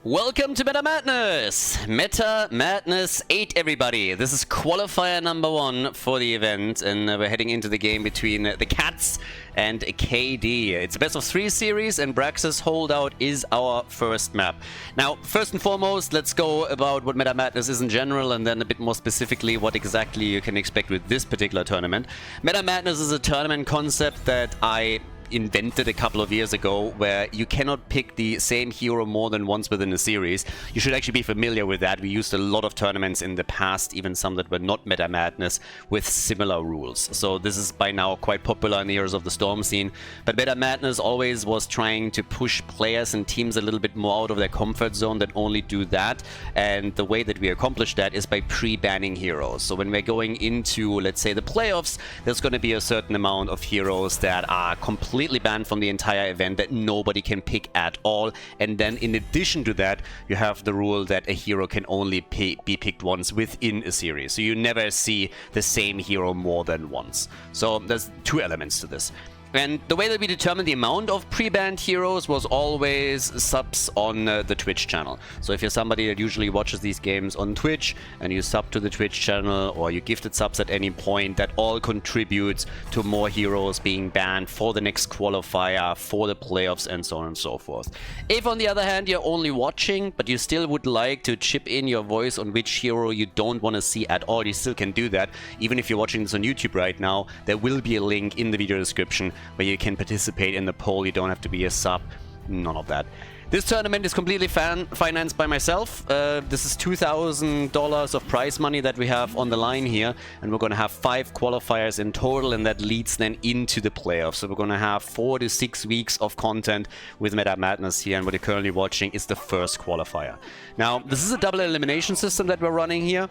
Welcome to Meta Madness! Meta Madness 8, everybody! This is qualifier number 1 for the event, and we're heading into the game between the Cats and KD. It's a best of 3 series, and Braxis Holdout is our first map. Now, first and foremost, let's go about what Meta Madness is in general, and then a bit more specifically what exactly you can expect with this particular tournament. Meta Madness is a tournament concept that I invented a couple of years ago, where you cannot pick the same hero more than once within a series. You should actually be familiar with that. We used a lot of tournaments in the past, even some that were not Meta Madness, with similar rules. So this is by now quite popular in the Heroes of the Storm scene. But Meta Madness always was trying to push players and teams a little bit more out of their comfort zone than only do that. And the way that we accomplish that is by pre-banning heroes. So when we're going into, let's say, the playoffs, there's going to be a certain amount of heroes that are completely banned from the entire event that nobody can pick at all. And then in addition to that, you have the rule that a hero can only be picked once within a series. So you never see the same hero more than once. So there's 2 elements to this. And the way that we determined the amount of pre-banned heroes was always subs on the Twitch channel. So if you're somebody that usually watches these games on Twitch and you sub to the Twitch channel, or you gifted subs at any point, that all contributes to more heroes being banned for the next qualifier, for the playoffs, and so on and so forth. If on the other hand you're only watching, but you still would like to chip in your voice on which hero you don't want to see at all, you still can do that. Even if you're watching this on YouTube right now, there will be a link in the video description where you can participate in the poll. You don't have to be a sub, none of that. This tournament is completely financed by myself. This is $2,000 of prize money that we have on the line here, and we're going to have 5 qualifiers in total, and that leads then into the playoffs. So we're going to have 4 to 6 weeks of content with Meta Madness here, and what you're currently watching is the first qualifier. Now, this is a double elimination system that we're running here.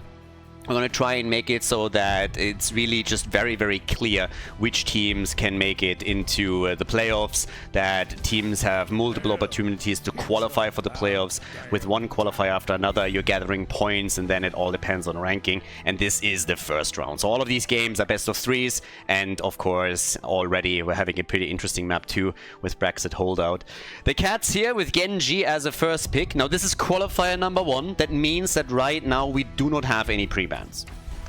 I'm going to try and make it so that it's really just very, very clear which teams can make it into the playoffs, that teams have multiple opportunities to qualify for the playoffs. With one qualifier after another, you're gathering points, and then it all depends on ranking, and this is the first round. So all of these games are best of 3s, and of course, already we're having a pretty interesting map too with Braxis Holdout. The Cats here with Genji as a first pick. Now this is qualifier number 1. That means that right now we do not have any pre-bans.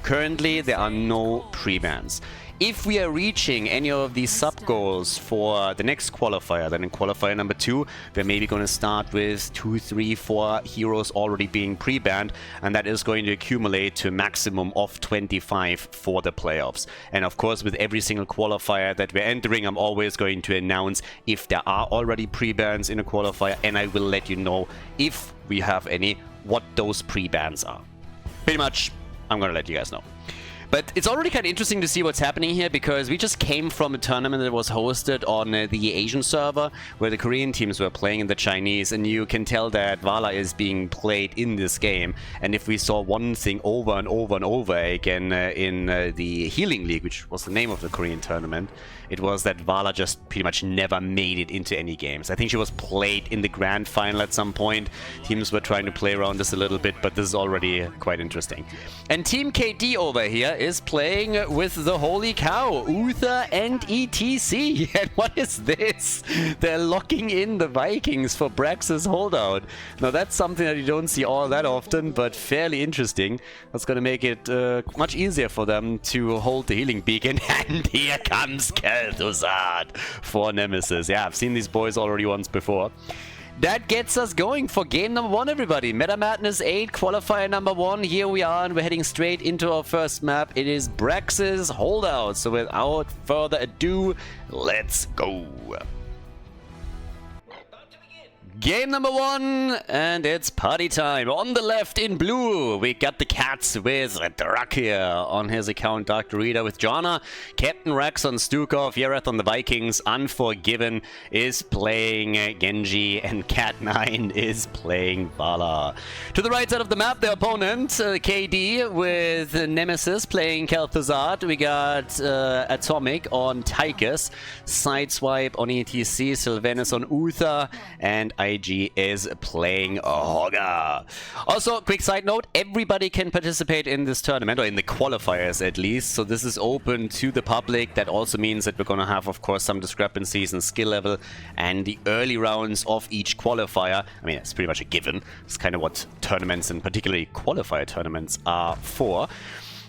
Currently, there are no pre-bans. If we are reaching any of these sub-goals for the next qualifier, then in qualifier number 2, we're maybe going to start with 2, 3, 4 heroes already being pre-banned, and that is going to accumulate to a maximum of 25 for the playoffs. And of course, with every single qualifier that we're entering, I'm always going to announce if there are already pre-bans in a qualifier, and I will let you know if we have any, what those pre-bans are. Pretty much, I'm gonna let you guys know. But it's already kind of interesting to see what's happening here, because we just came from a tournament that was hosted on the Asian server, where the Korean teams were playing in the Chinese, and you can tell that Vala is being played in this game. And if we saw one thing over and over and over again in the Healing League, which was the name of the Korean tournament, it was that Vala just pretty much never made it into any games. I think she was played in the grand final at some point. Teams were trying to play around this a little bit, but this is already quite interesting. And Team KD over here is playing with the holy cow, Uther and ETC. And what is this? They're locking in the Vikings for Braxis Holdout. Now that's something that you don't see all that often, but fairly interesting. That's going to make it much easier for them to hold the healing beacon. And here comes Khaldor for Nemesis. Yeah, I've seen these boys already once before. That gets us going for game number 1, everybody. Meta Madness 8, qualifier number 1. Here we are, and we're heading straight into our first map. It is Braxis Holdout. So without further ado, let's go. Game number 1, and it's party time. On the left in blue, we got the Cats with Drak here on his account, Dr. Reader with Jana. Captain Rex on Stukov, Yereth on the Vikings, Unforgiven is playing Genji, and Cat9 is playing Vala. To the right side of the map, the opponent, KD with Nemesis playing Khaldor. We got Atomic on Tychus, Sideswipe on ETC, Sylvanas on Uther, and I IG is playing Hogger. Also, quick side note, everybody can participate in this tournament, or in the qualifiers at least, so this is open to the public. That also means that we're going to have, of course, some discrepancies in skill level and the early rounds of each qualifier. I mean, it's pretty much a given. It's kind of what tournaments, and particularly qualifier tournaments, are for.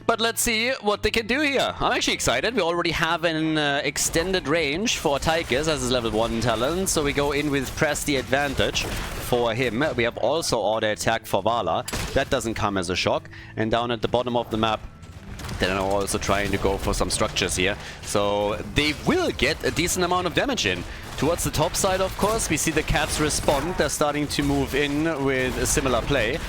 But let's see what they can do here. I'm actually excited. We already have an extended range for Tychus as his level 1 talent. So we go in with Press the Advantage for him. We have also Auto Attack for Vala. That doesn't come as a shock. And down at the bottom of the map, they're also trying to go for some structures here. So they will get a decent amount of damage in. Towards the top side, of course, we see the cats respond. They're starting to move in with a similar play.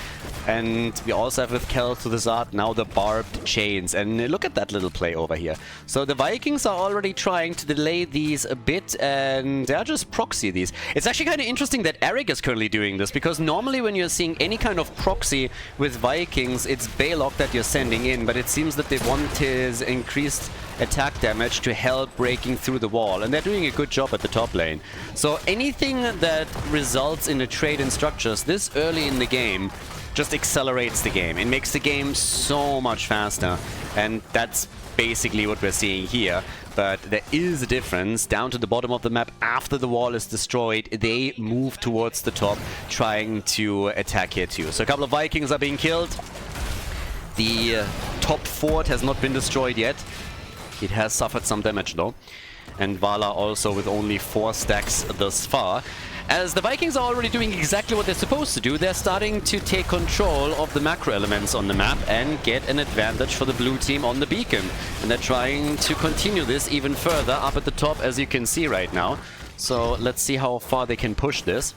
And we also have with Khaldor now the barbed chains. And look at that little play over here. So the Vikings are already trying to delay these a bit, and they're just proxy these. It's actually kind of interesting that Eric is currently doing this, because normally when you're seeing any kind of proxy with Vikings, it's Balog that you're sending in, but it seems that they want his increased attack damage to help breaking through the wall, and they're doing a good job at the top lane. So anything that results in a trade in structures this early in the game just accelerates the game. It makes the game so much faster, and that's basically what we're seeing here. But there is a difference. Down to the bottom of the map, after the wall is destroyed, they move towards the top, trying to attack here too. So a couple of Vikings are being killed. The top fort has not been destroyed yet. It has suffered some damage though. And Vala also with only 4 stacks thus far. As the Vikings are already doing exactly what they're supposed to do, they're starting to take control of the macro elements on the map and get an advantage for the blue team on the beacon. And they're trying to continue this even further up at the top, as you can see right now. So let's see how far they can push this.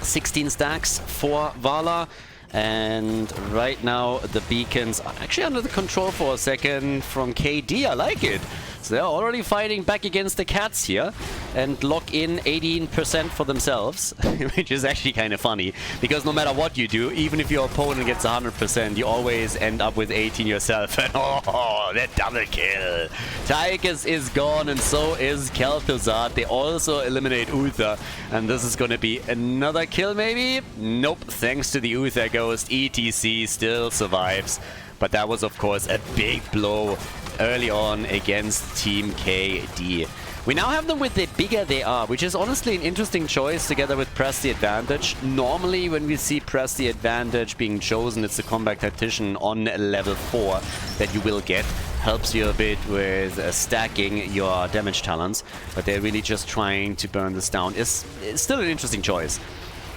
16 stacks for Vala. And right now the beacons are actually under the control for a second from KD. I like it. So they're already fighting back against the cats here and lock in 18% for themselves, which is actually kind of funny, because no matter what you do, even if your opponent gets 100%, you always end up with 18 yourself. And oh, that double kill. Tychus is gone, and so is Khaldor. They also eliminate Uther, and this is going to be another kill maybe? Nope, thanks to the Uther Ghost, ETC still survives. But that was, of course, a big blow early on against Team KD. We now have them with the bigger they are, which is honestly an interesting choice together with Press the Advantage. Normally, when we see Press the Advantage being chosen, it's the Combat Tactician on level 4 that you will get. Helps you a bit with stacking your damage talents, but they're really just trying to burn this down. It's still an interesting choice.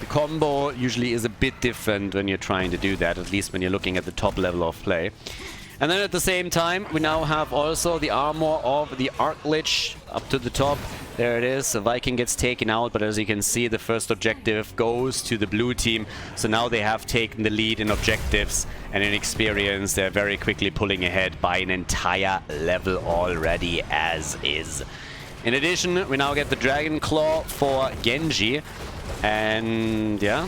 The combo usually is a bit different when you're trying to do that, at least when you're looking at the top level of play. And then at the same time, we now have also the armor of the Archlich up to the top. There it is. The Viking gets taken out, but as you can see, the first objective goes to the blue team. So now they have taken the lead in objectives, and in experience, they're very quickly pulling ahead by an entire level already as is. In addition, we now get the Dragon Claw for Genji. And yeah,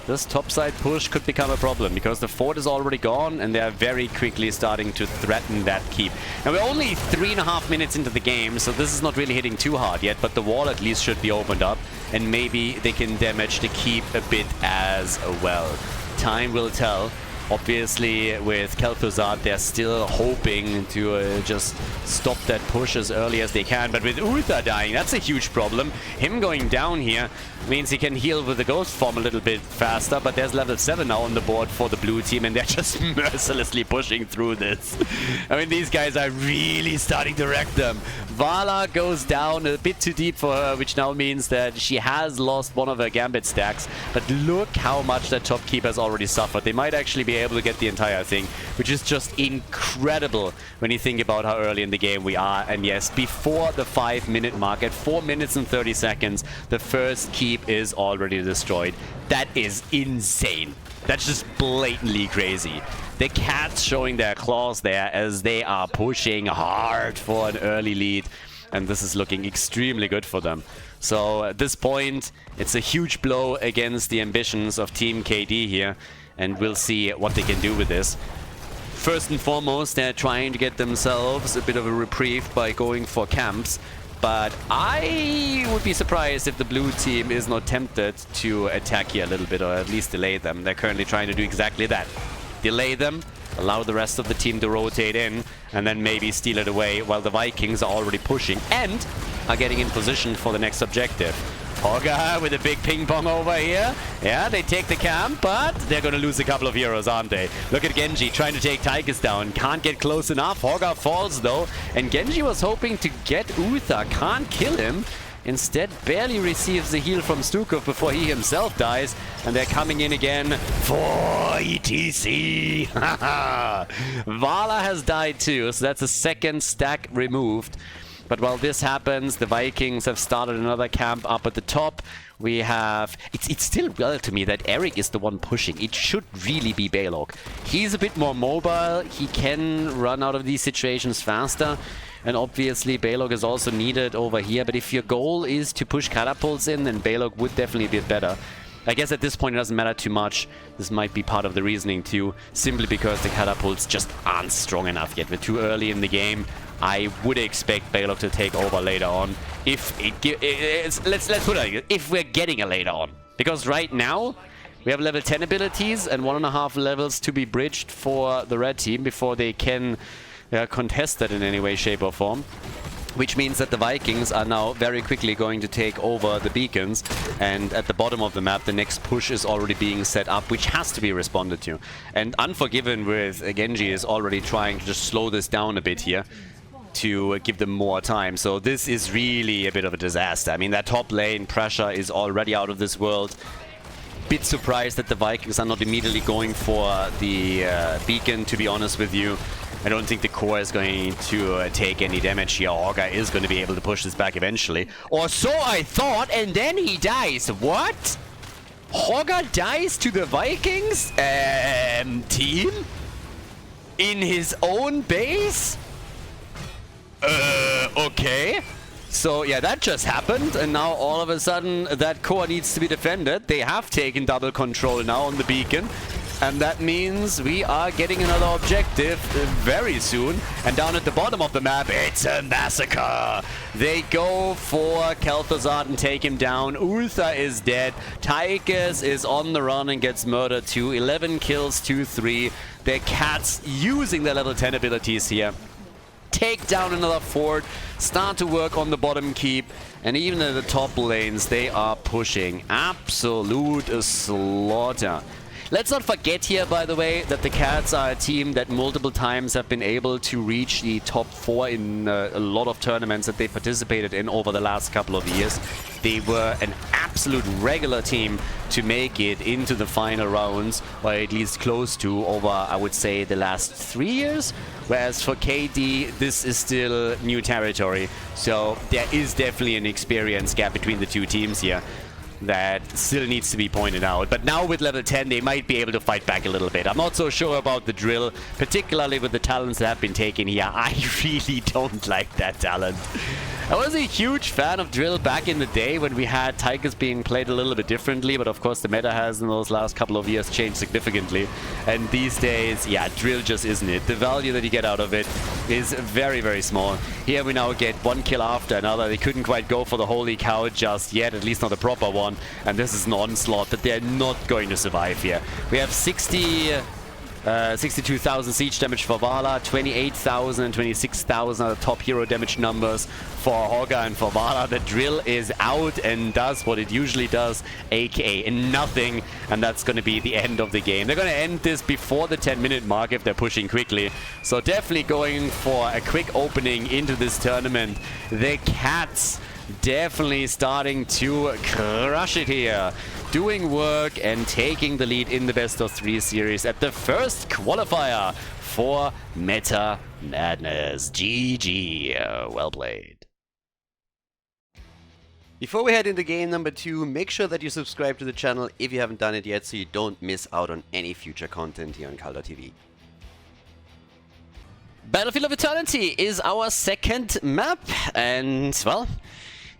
this topside push could become a problem, because the fort is already gone and they are very quickly starting to threaten that keep. Now we're only 3.5 minutes into the game, so this is not really hitting too hard yet, but the wall at least should be opened up, and maybe they can damage the keep a bit as well. Time will tell. Obviously, with Khaldor, they're still hoping to just stop that push as early as they can. But with Uther dying, that's a huge problem. Him going down here means he can heal with the Ghost Form a little bit faster. But there's level 7 now on the board for the blue team, and they're just mercilessly pushing through this. I mean, these guys are really starting to wreck them. Vala goes down a bit too deep for her, which now means that she has lost one of her Gambit stacks. But look how much that top keep has already suffered. They might actually be able to get the entire thing, which is just incredible when you think about how early in the game we are. And yes, before the 5-minute mark, at 4 minutes and 30 seconds, the first keep is already destroyed. That is insane. That's just blatantly crazy. The cats showing their claws there as they are pushing hard for an early lead. And this is looking extremely good for them. So at this point, it's a huge blow against the ambitions of Team KD here. And we'll see what they can do with this. First and foremost, they're trying to get themselves a bit of a reprieve by going for camps. but I would be surprised if the blue team is not tempted to attack here a little bit, or at least delay them. They're currently trying to do exactly that. Delay them, allow the rest of the team to rotate in, and then maybe steal it away while the Vikings are already pushing and are getting in position for the next objective. Hogga with a big ping pong over here. Yeah, they take the camp, but they're going to lose a couple of heroes, aren't they? Look at Genji trying to take Tychus down. Can't get close enough. Hogga falls, though. And Genji was hoping to get Uther. Can't kill him. Instead, barely receives a heal from Stukov before he himself dies. And they're coming in again for ETC. Vala has died too, so that's a second stack removed. But while this happens, the Vikings have started another camp up at the top. We have... It's still well to me that Eric is the one pushing. It should really be Balog. He's a bit more mobile. He can run out of these situations faster. And obviously Balog is also needed over here. But if your goal is to push catapults in, then Balog would definitely be better. I guess at this point it doesn't matter too much. This might be part of the reasoning too. Simply because the catapults just aren't strong enough yet. We're too early in the game. I would expect Balog to take over later on. If it let's put it like this, if we're getting a later on. Because right now, we have level 10 abilities and 1.5 levels to be bridged for the red team before they can contest that in any way, shape or form. Which means that the Vikings are now very quickly going to take over the beacons, and at the bottom of the map the next push is already being set up, which has to be responded to. And Unforgiven with Genji is already trying to just slow this down a bit here to give them more time. So this is really a bit of a disaster. I mean, that top lane pressure is already out of this world. Bit surprised that the Vikings are not immediately going for the beacon, to be honest with you. I don't think the core is going to take any damage here. Hogga is going to be able to push this back eventually. Or so I thought, and then he dies. What? Hogga dies to the Vikings team? In his own base? Okay. So yeah, that just happened, and now all of a sudden that core needs to be defended. They have taken double control now on the beacon. And that means we are getting another objective very soon. And down at the bottom of the map, it's a massacre. They go for Khaldor and take him down. Uther is dead. Tychus is on the run and gets murdered too. 11 kills, 2-3. Their cats using their level 10 abilities here. Take down another fort, start to work on the bottom keep, and even in the top lanes, they are pushing. Absolute slaughter. Let's not forget here, by the way, that the Cats are a team that multiple times have been able to reach the top 4 in a lot of tournaments that they participated in over the last couple of years. They were an absolute regular team to make it into the final rounds, or at least close to, over, I would say, the last 3 years. Whereas for KD, this is still new territory. So there is definitely an experience gap between the two teams here that still needs to be pointed out. But now with level 10, they might be able to fight back a little bit. I'm not so sure about the drill, particularly with the talents that have been taken here. I really don't like that talent. I was a huge fan of drill back in the day when we had Tychus being played a little bit differently, but of course the meta has in those last couple of years changed significantly. And these days, yeah, drill just isn't it. The value that you get out of it is very, very small. Here we now get one kill after another. They couldn't quite go for the holy cow just yet, at least not a proper one. And this is an onslaught that they're not going to survive here. We have 62,000 siege damage for Vala, 28,000 and 26,000 are the top hero damage numbers for Hogga and for Vala. The drill is out and does what it usually does, aka nothing, and that's going to be the end of the game. They're going to end this before the 10-minute mark if they're pushing quickly. So definitely going for a quick opening into this tournament. The Cats definitely starting to crush it here. Doing work and taking the lead in the best of 3 series at the first qualifier for Meta Madness. GG. Well played. Before we head into game number 2, make sure that you subscribe to the channel if you haven't done it yet so you don't miss out on any future content here on Khaldor TV. Battlefield of Eternity is our second map, and well,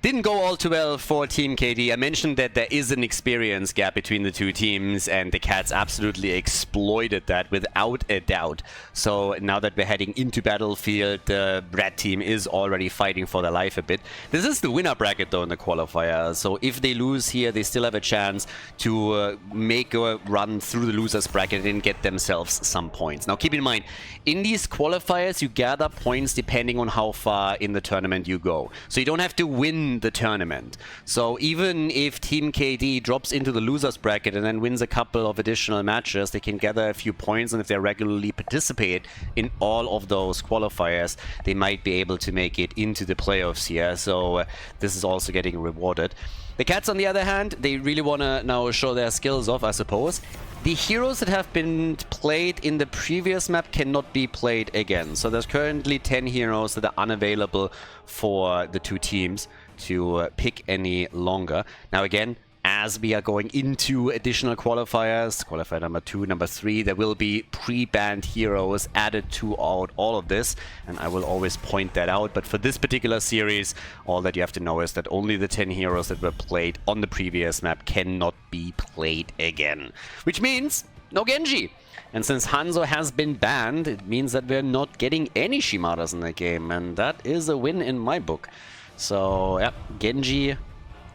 Didn't go all too well for Team KD. I mentioned that there is an experience gap between the two teams, and the Cats absolutely exploited that without a doubt. So now that we're heading into Battlefield, the Red team is already fighting for their life a bit. This is the winner bracket though in the qualifier, so if they lose here, they still have a chance to make a run through the losers bracket and get themselves some points. Now keep in mind, in these qualifiers you gather points depending on how far in the tournament you go. So you don't have to win the tournament. So even if Team KD drops into the losers bracket and then wins a couple of additional matches, they can gather a few points, and if they regularly participate in all of those qualifiers, they might be able to make it into the playoffs here. So this is also getting rewarded. The Cats, on the other hand, they really want to now show their skills off, I suppose. The heroes that have been played in the previous map cannot be played again. So there's currently 10 heroes that are unavailable for the two teams to pick any longer. Now again, as we are going into additional qualifiers, qualifier number 2, number 3, there will be pre-banned heroes added to all of this, and I will always point that out. But for this particular series, all that you have to know is that only the 10 heroes that were played on the previous map cannot be played again, which means no Genji. And since Hanzo has been banned, it means that we're not getting any Shimadas in the game, and that is a win in my book. So yeah, Genji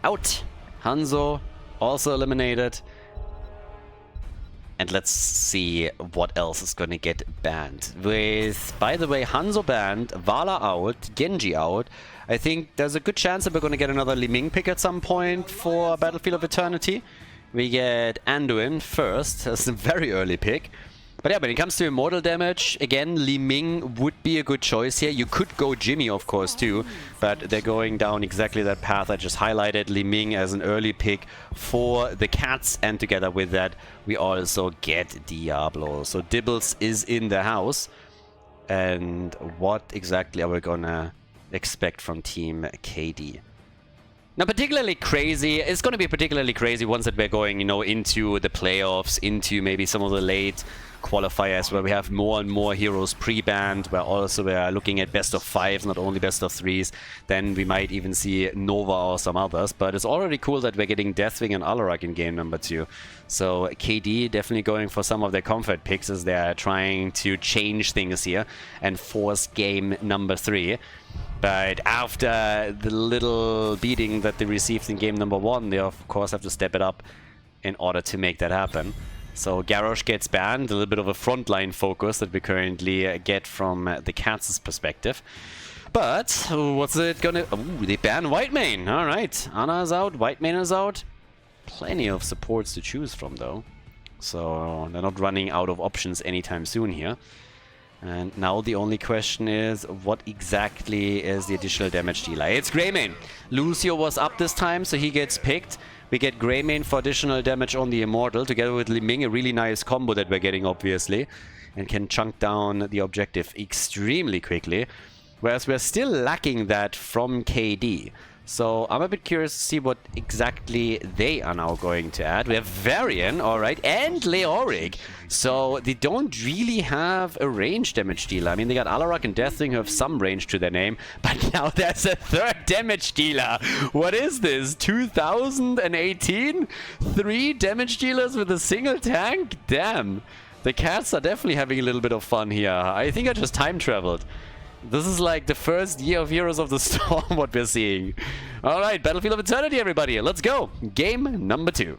out. Hanzo also eliminated. And let's see what else is going to get banned. With, by the way, Hanzo banned, Vala out, Genji out. I think there's a good chance that we're going to get another Li Ming pick at some point for Battlefield of Eternity. We get Anduin first. That's a very early pick. But yeah, when it comes to immortal damage, again, Li Ming would be a good choice here. You could go Jimmy, of course, too, but they're going down exactly that path I just highlighted. Li Ming as an early pick for the Cats, and together with that, we also get Diablo. So Dibbles is in the house. And what exactly are we gonna expect from Team KD? Now, particularly crazy, it's going to be particularly crazy once that we're going, you know, into the playoffs, into maybe some of the late qualifiers where we have more and more heroes pre-banned, where also we're looking at best of 5s, not only best of 3s. Then we might even see Nova or some others. But it's already cool that we're getting Deathwing and Alarak in game number 2. So KD definitely going for some of their comfort picks as they're trying to change things here and force game number 3. But after the little beating that they received in game number 1, they of course have to step it up in order to make that happen. So Garrosh gets banned, a little bit of a frontline focus that we currently get from the Cats' perspective. But what's it gonna... Ooh, they ban Whitemane. Alright, Ana is out, Whitemane is out. Plenty of supports to choose from though. So they're not running out of options anytime soon here. And now the only question is, what exactly is the additional damage dealer? It's Greymane. Lucio was up this time, so he gets picked. We get Greymane for additional damage on the Immortal, together with Li Ming, a really nice combo that we're getting, obviously. And can chunk down the objective extremely quickly. Whereas we're still lacking that from KD. So I'm a bit curious to see what exactly they are now going to add. We have Varian, alright, and Leoric. So they don't really have a range damage dealer. I mean, they got Alarak and Deathwing who have some range to their name, but now there's a third damage dealer. What is this? 2018? 3 damage dealers with a single tank? Damn. The Cats are definitely having a little bit of fun here. I think I just time traveled. This is like the first year of Heroes of the Storm, what we're seeing. Alright, Battlefield of Eternity, everybody. Let's go. Game number 2.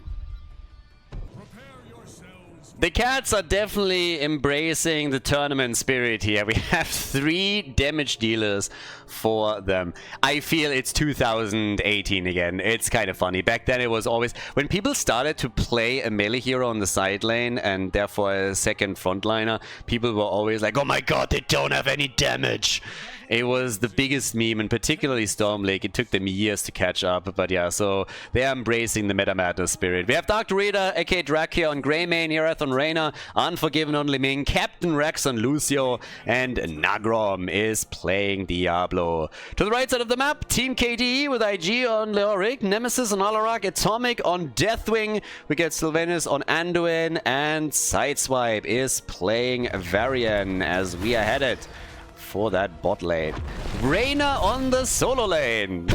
The Cats are definitely embracing the tournament spirit here. We have 3 damage dealers for them. I feel it's 2018 again. It's kind of funny. Back then it was always... When people started to play a melee hero on the side lane and therefore a second frontliner, people were always like, oh my god, they don't have any damage. It was the biggest meme, and particularly Storm Lake. It took them years to catch up, but yeah, so they're embracing the Meta Madness spirit. We have Dark Reader, aka Drak here on Greymane, Erath on Reyna, Unforgiven on Li Ming, Captain Rex on Lucio, and Nagrom is playing Diablo. To the right side of the map, Team KD with IG on Leoric, Nemesis on Alarak, Atomic on Deathwing. We get Sylvanus on Anduin, and Sideswipe is playing Varian as we are headed for that bot lane. Reyna on the solo lane.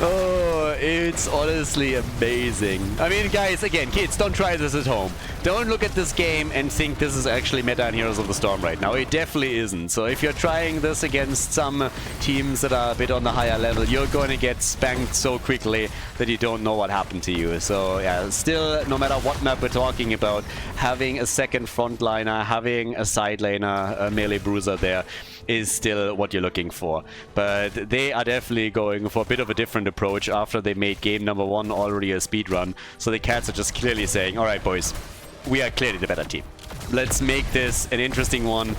Oh, it's honestly amazing. I mean, guys, again, kids, don't try this at home. Don't look at this game and think this is actually meta in Heroes of the Storm right now. It definitely isn't. So if you're trying this against some teams that are a bit on the higher level, you're going to get spanked so quickly that you don't know what happened to you. So yeah, still, no matter what map we're talking about, having a second frontliner, having a side laner, a melee bruiser there is still what you're looking for. But they are definitely going for a bit of a different approach after they made game number 1 already a speedrun. So the Cats are just clearly saying, alright boys, we are clearly the better team. Let's make this an interesting one.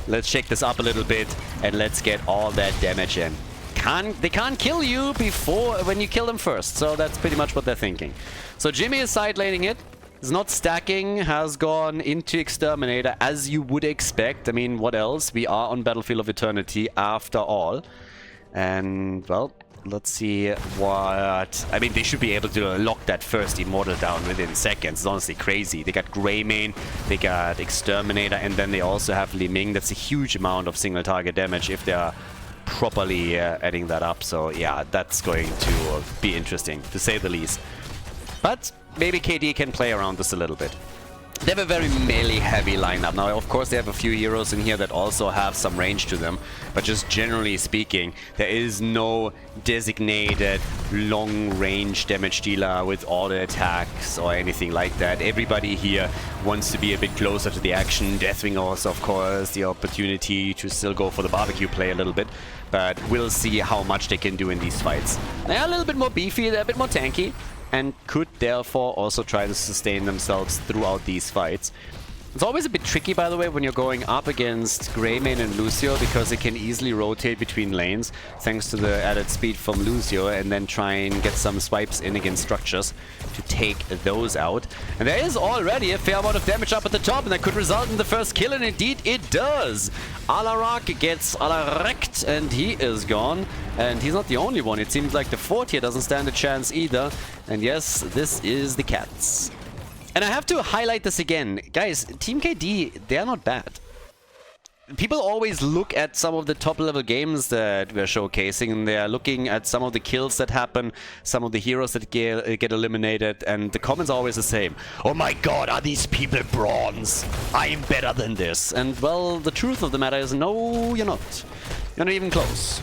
Let's shake this up a little bit and let's get all that damage in. They can't kill you when you kill them first. So that's pretty much what they're thinking. So Jimmy is side laning it. Is not stacking, has gone into Exterminator as you would expect. I mean, what else? We are on Battlefield of Eternity after all. And, well, let's see what... I mean, they should be able to lock that first Immortal down within seconds. It's honestly crazy. They got Greymane, they got Exterminator, and then they also have Li Ming. That's a huge amount of single target damage if they are properly adding that up. So, yeah, that's going to be interesting, to say the least. But maybe KD can play around this a little bit. They have a very melee-heavy lineup. Now, of course, they have a few heroes in here that also have some range to them. But just generally speaking, there is no designated long-range damage dealer with auto attacks or anything like that. Everybody here wants to be a bit closer to the action. Deathwing also, of course, the opportunity to still go for the barbecue play a little bit. But we'll see how much they can do in these fights. They're a little bit more beefy, they're a bit more tanky, and could therefore also try to sustain themselves throughout these fights. It's always a bit tricky, by the way, when you're going up against Greymane and Lucio, because it can easily rotate between lanes thanks to the added speed from Lucio, and then try and get some swipes in against structures to take those out. And there is already a fair amount of damage up at the top, and that could result in the first kill, and indeed it does. Alarak gets Alarekt, and he is gone. And he's not the only one. It seems like the fort here doesn't stand a chance either. And yes, this is the Cats. And I have to highlight this again. Guys, Team KD, they're not bad. People always look at some of the top-level games that we're showcasing, and they're looking at some of the kills that happen, some of the heroes that get eliminated, and the comments are always the same. Oh my god, are these people bronze? I'm better than this. And, well, the truth of the matter is, no, you're not. You're not even close.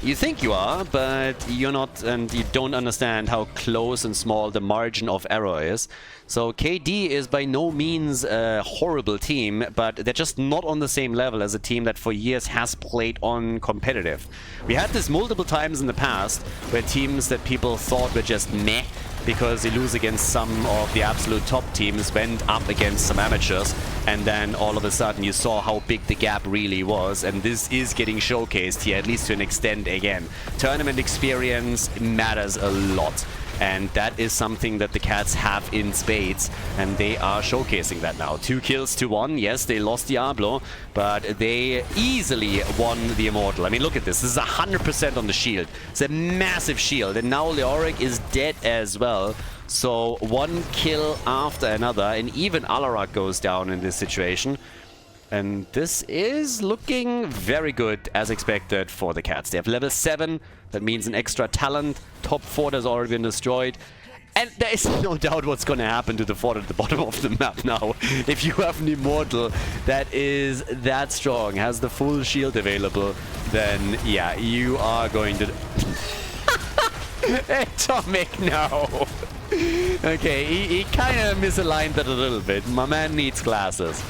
You think you are, but you're not, and you don't understand how close and small the margin of error is. So KD is by no means a horrible team, but they're just not on the same level as a team that for years has played on competitive. We had this multiple times in the past, where teams that people thought were just meh, because they lose against some of the absolute top teams, went up against some amateurs, and then all of a sudden you saw how big the gap really was, and this is getting showcased here, at least to an extent again. Tournament experience matters a lot, and that is something that the Cats have in spades, and they are showcasing that now. 2 kills to 1, yes, they lost Diablo, but they easily won the Immortal. I mean, look at this. This is 100% on the shield. It's a massive shield, and now Leoric is dead as well. So 1 kill after another, and even Alarak goes down in this situation. And this is looking very good, as expected, for the Cats. They have level 7, that means an extra talent. Top fort has already been destroyed. And there is no doubt what's going to happen to the fort at the bottom of the map now. If you have an Immortal that is that strong, has the full shield available, then yeah, you are going to... Atomic, no! Okay, he kind of misaligned that a little bit. My man needs glasses.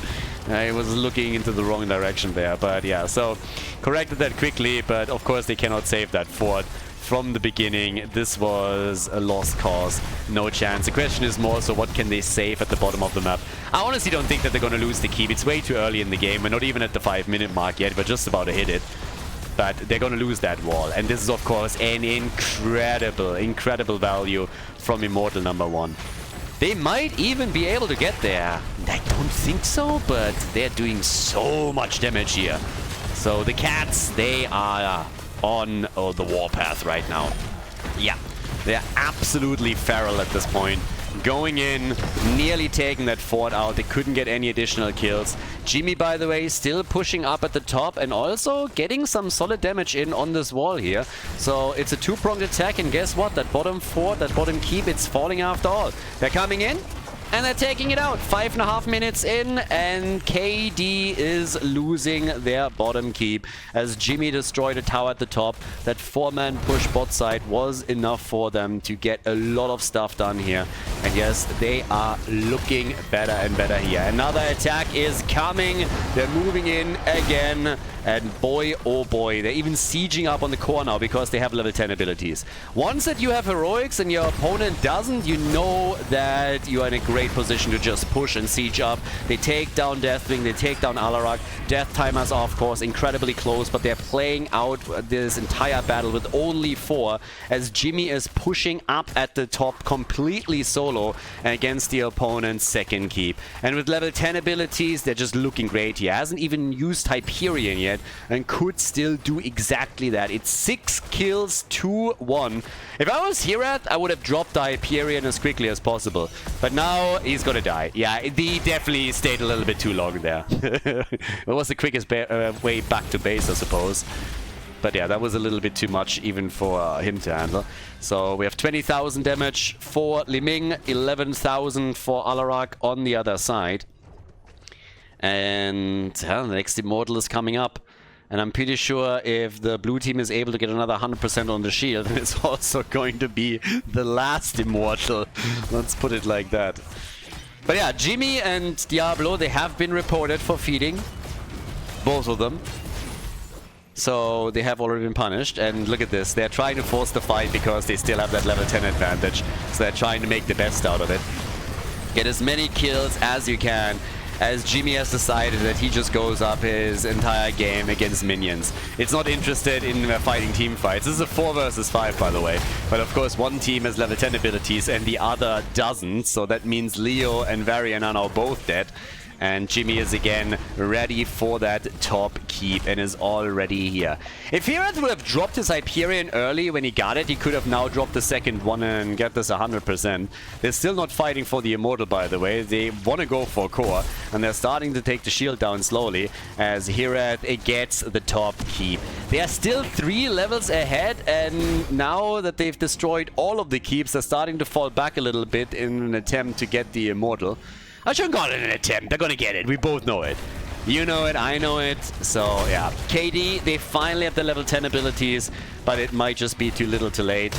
I was looking into the wrong direction there, but yeah, so corrected that quickly, but of course they cannot save that fort. From the beginning, this was a lost cause. No chance. The question is more so what can they save at the bottom of the map. I honestly don't think that they're going to lose the keep. It's way too early in the game. We're not even at the 5-minute mark yet. We're just about to hit it. But they're going to lose that wall. And this is, of course, an incredible value from Immortal number 1. They might even be able to get there. I don't think so, but they're doing so much damage here. So the Cats, they are on the warpath right now. Yeah, they're absolutely feral at this point. going in, nearly taking that fort out. They couldn't get any additional kills. Jimmy, by the way, still pushing up at the top and also getting some solid damage in on this wall here. So it's a two-pronged attack, and guess what? That bottom fort, that bottom keep, it's falling after all. They're coming in. And they're taking it out. 5.5 minutes in, and KD is losing their bottom keep as Jimmy destroyed a tower at the top. That 4-man push bot side was enough for them to get a lot of stuff done here. And yes, they are looking better and better here. Another attack is coming. They're moving in again. And boy, oh boy, they're even sieging up on the core now because they have level 10 abilities. Once that you have heroics and your opponent doesn't, you know that you are in a great position to just push and siege up. They take down Deathwing, they take down Alarak. Death timers are, of course, incredibly close, but they're playing out this entire battle with only 4 as Jimmy is pushing up at the top completely solo against the opponent's second keep. And with level 10 abilities, they're just looking great. He hasn't even used Hyperion yet and could still do exactly that. It's 6 kills to 1. If I was Hirat, I would have dropped the Hyperion as quickly as possible. But now he's gonna die. Yeah, he definitely stayed a little bit too long there. It was the quickest way back to base, I suppose. But yeah, that was a little bit too much even for him to handle. So we have 20,000 damage for Liming, 11,000 for Alarak on the other side. And the next Immortal is coming up. And I'm pretty sure if the blue team is able to get another 100% on the shield, then it's also going to be the last Immortal. Let's put it like that. But yeah, Jimmy and Diablo, they have been reported for feeding. Both of them. So they have already been punished. And look at this. They're trying to force the fight because they still have that level 10 advantage. So they're trying to make the best out of it. Get as many kills as you can, as Jimmy has decided that he just goes up his entire game against minions. It's not interested in fighting team fights. This is a 4 versus 5, by the way. But of course, one team has level 10 abilities and the other doesn't. So that means Leo and Varian are now both dead. And Jimmy is again ready for that top keep and is already here. If Hirat would have dropped his Hyperion early when he got it, he could have now dropped the second one and get this 100%. They're still not fighting for the Immortal, by the way. They want to go for core, and they're starting to take the shield down slowly as Hirat gets the top keep. They are still 3 levels ahead, and now that they've destroyed all of the keeps, they're starting to fall back a little bit in an attempt to get the Immortal. I shouldn't call it an attempt. They're gonna get it. We both know it. You know it. I know it. So, yeah. KD, they finally have the level 10 abilities, but it might just be too little too late.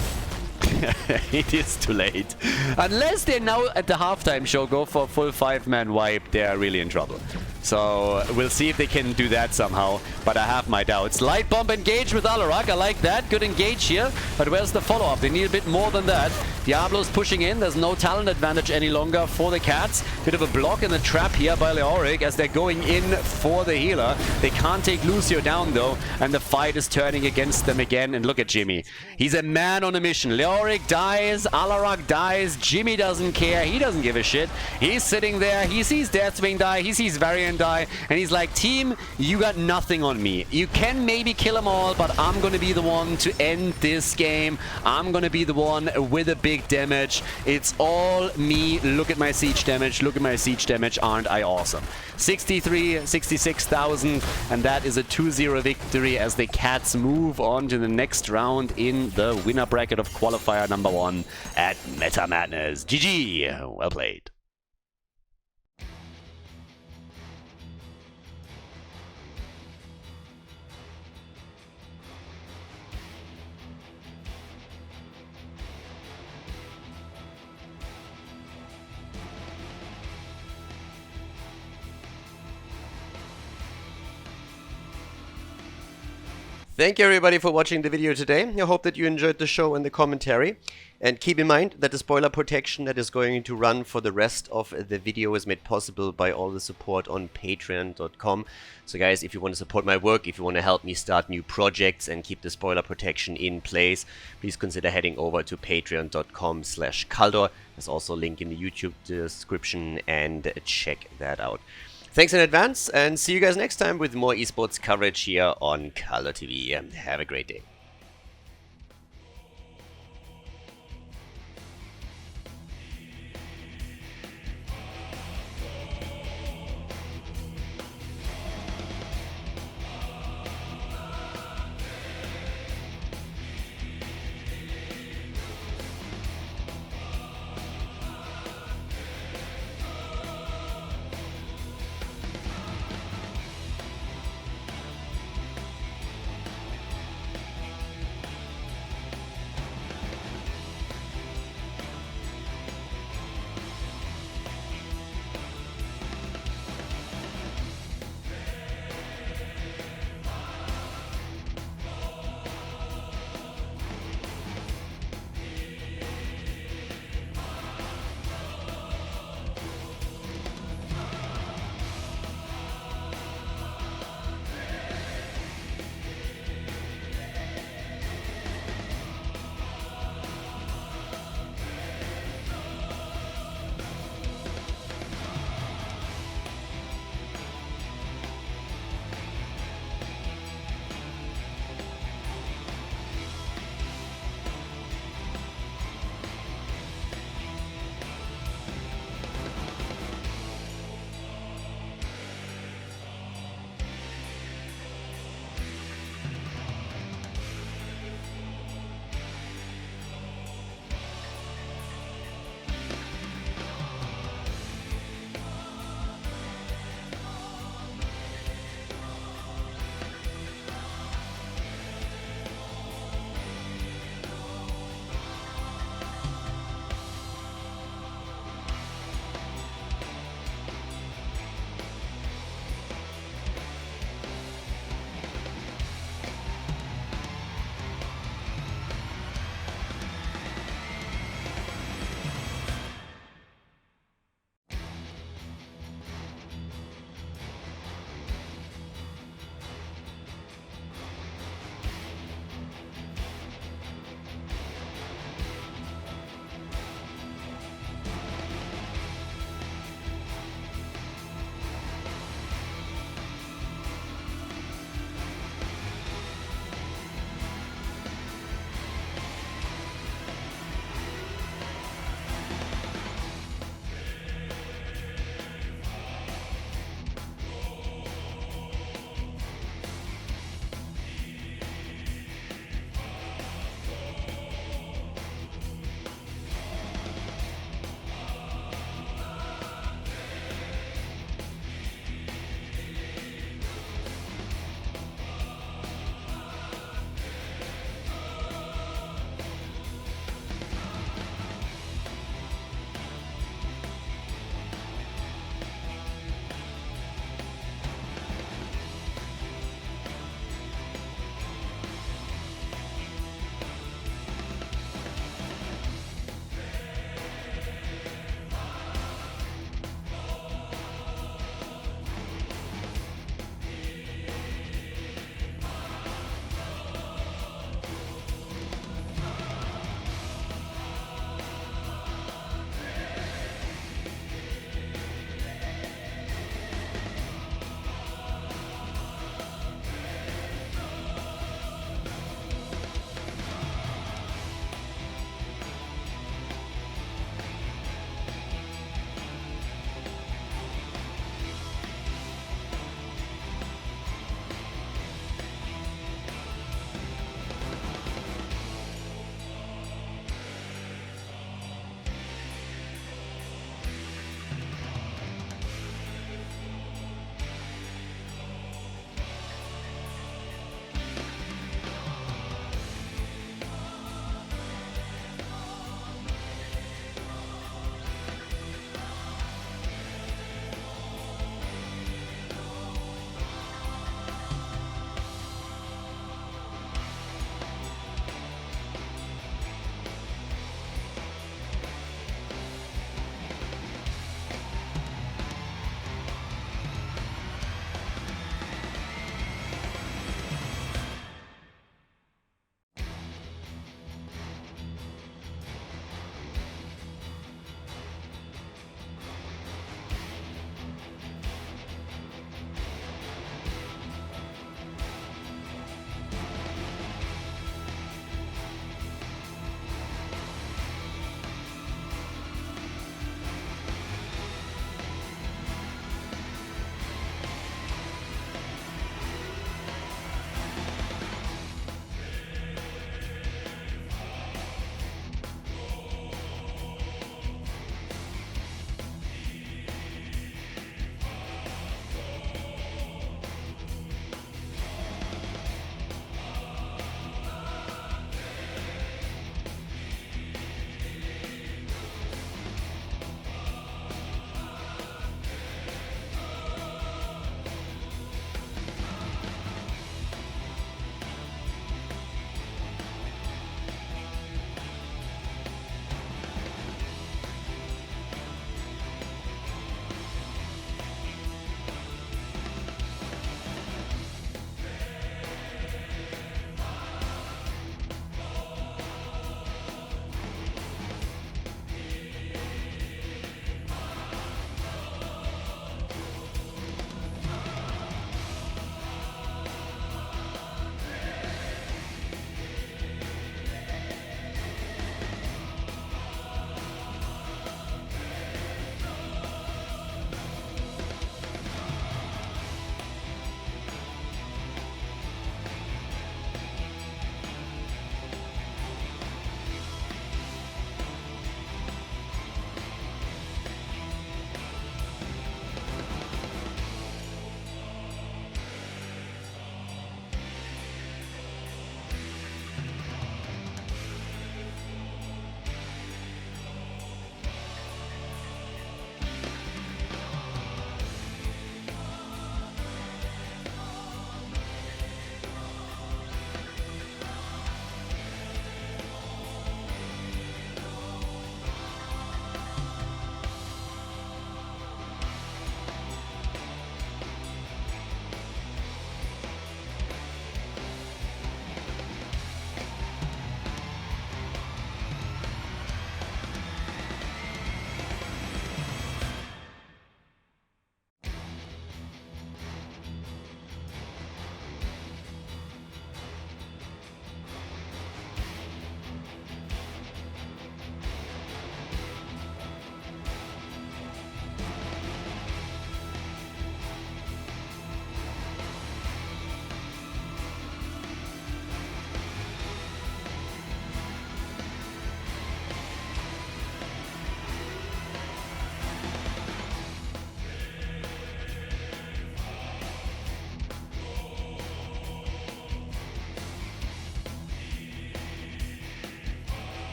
It is too late. Unless they now at the halftime show go for a full 5-man wipe, they are really in trouble. So we'll see if they can do that somehow, but I have my doubts. Light bomb engage with Alarak. I like that. Good engage here, but where's the follow-up? They need a bit more than that. Diablo's pushing in. There's no talent advantage any longer for the Cats. Bit of a block in the trap here by Leoric as they're going in for the healer. They can't take Lucio down though, and the fight is turning against them again. And look at Jimmy. He's a man on a mission. Leoric dies, Alarak dies, Jimmy doesn't care, he doesn't give a shit. He's sitting there, he sees Deathwing die, he sees Varian die, and he's like, team, you got nothing on me. You can maybe kill them all, but I'm gonna be the one to end this game. I'm gonna be the one with a big damage. It's all me. Look at my siege damage, look at my siege damage. Aren't I awesome? 66,000, and that is a 2-0 victory as the Cats move on to the next round in the winner bracket of qualifier number 1 at Meta Madness. GG, well played. Thank you everybody for watching the video today. I hope that you enjoyed the show and the commentary. And keep in mind that the spoiler protection that is going to run for the rest of the video is made possible by all the support on patreon.com. So guys, if you want to support my work, if you want to help me start new projects and keep the spoiler protection in place, please consider heading over to patreon.com/Khaldor. There's also a link in the YouTube description, and check that out. Thanks in advance, and see you guys next time with more esports coverage here on Khaldor TV. Have a great day.